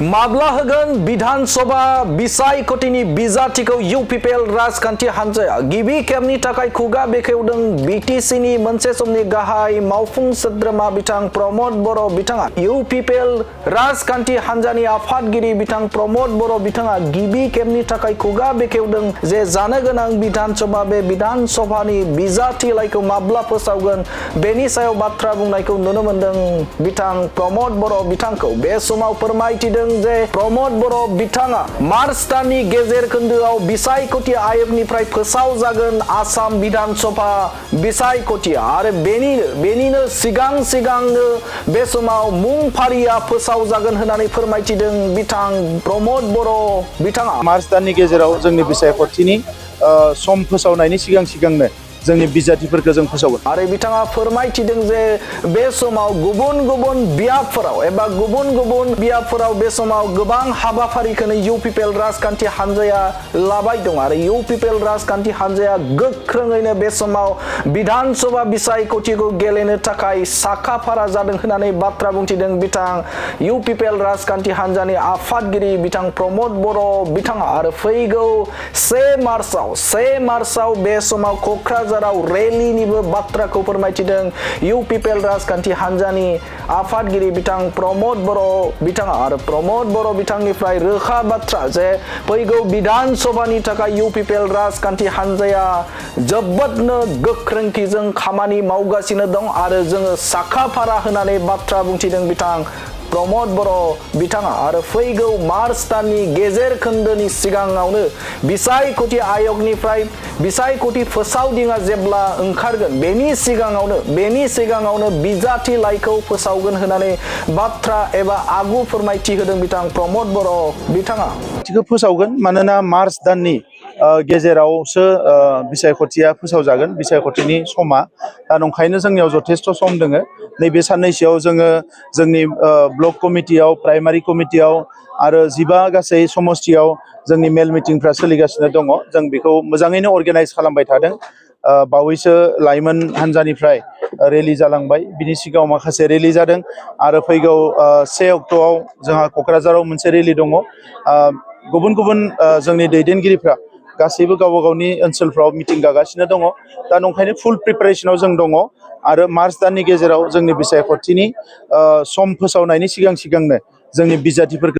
माब्ला होगोन विधानसभा बिसायख'थिनि बिजाथिखौ इउपिपिएल राजखान्थि हान्जाया गिबि खेबनि थाखाय खुगा बेखेवदों। बिटिसिनि मोनसे समनि गाहाय मावफुं सोद्रोमा बिथां प्रमद बर' बिथाङा इउपिपिएल राजखान्थि हान्जानि आफादगिरि बिथां प्रमद बर' बिथाङा गिबि खेबनि थाखाय खुगा बेखेवदों जे जानो गोनां विधानसभा बे विधानसभानि बिजाथि लाइखौ माब्ला फोसावगोन बेनि सायाव बाथ्रा बुंनायखौ नुनो मोनदों। बिथां प्रमद बर' बिथांखौ बे समाव फोरमायथिदों जे प्रमद बर' बिथाङा मार्च दाननि गेजेर खोन्दोआव बिसायख'थि आय'गनिफ्राय फोसाव जागोन आसाम विधानसभा बिसायख'थिया आरो बेनिनो सिगांनो बे समाव मुं फारिया फोसाव जागोन होननानै फोरमायथिदों बिथां प्रमद बर' बिथाङा। मार्च दाननि गेजेराव जोंनि बिसायख'थिनि सम फोसावनायनि सिगांनो जोंनि बिजाथिफोरखौ जों फोसावगोन आरो बिथाङा फोरमायथिदों जे बे समाव गुबुन बियाबफोराव बे समाव गोबां हाबाफारिखौनो इउपिपिएल राजखान्थि हान्जाया लाबाय दं आरो इउपिपिएल राजखान्थि हान्जाया गोख्रोङैनो बे समाव विधानसभा बिसायख'थिखौ गेलेनो थाखाय साखाफारा जादों होननानै बाथ्रा बुंथिदों बिथां इउपिपिएल राजखान्थि हान्जानि आफादगिरि बिथां प्रमद बर' बिथाङा। आरो फैगौ 1 मार्चआव बे समाव क'क्राझाराव रेलीनिबो बाथ्राखौ फोरमायथिदों इउपिपिएल राजखान्थि हान्जानि आफादगिरि बिथां प्रमद बर' बिथाङा। आरो प्रमद बर' बिथांनिफ्राय रोखा बाथ्रा जे फैगौ विधानसभानि थाखाय इउपिपिएल राजखान्थि हान्जाया जोबोदनो गोख्रोंथिजों खामानि मावगासिनो दं आरो जोङो साखाफारा होननानै बाथ्रा बुंथिदों बिथां प्रमद बर' बिथाङा। आरो फैगौ मार्च दाननि गेजेर खोन्दोनि सिगाङावनो बिसायख'थि आय'गनिफ्राय बिसायख'थि फोसावदिङा जेब्ला ओंखारगोन बेनि सिगाङावनो बिजाथि लाइखौ फोसावगोन होननानै बाथ्रा एबा आगु फोरमायथि होदों बिथां प्रमद बर' बिथाङा। फोसावगोन मानोना मार्च दाननि गेजेरावसो बिसायख'थिया फोसावजागोन बिसायख'थिनि समा दा नंखायनो जोंनियाव जथेस्थ' सम दोङो। नैबे साननैसोआव जोङो जोंनि ब्लक कमिटियाव प्राइमारि कमिटियाव आरो 15 गासै समस्थियाव जोंनि मेल मिटिंफ्रा सोलिगासिनो दङ। जों बेखौ मोजाङैनो अर्गानाइज खालामबाय थादों। बावैसो लाइमोन हान्जानिफ्राय रेलि जालांबाय, बिनि सिगाङाव माखासे रेलि जादों आरो फैगौ 1 अक्ट'आव जोंहा क'क्राझाराव मोनसे रेलि दङ। गुबुन जोंनि दैदेनगिरिफ्रा गासैबो गावबा गावनि ओनसोलफ्राव मिटिं गागासिनो दङ। दा नंखायनो फुल प्रिपारेसनाव जों दङ आरो मार्च दाननि गेजेराव जोंनि बिसायख'थिनि सम फोसावनायनि सिगांनो जोंनि बिजाथिफोरखौ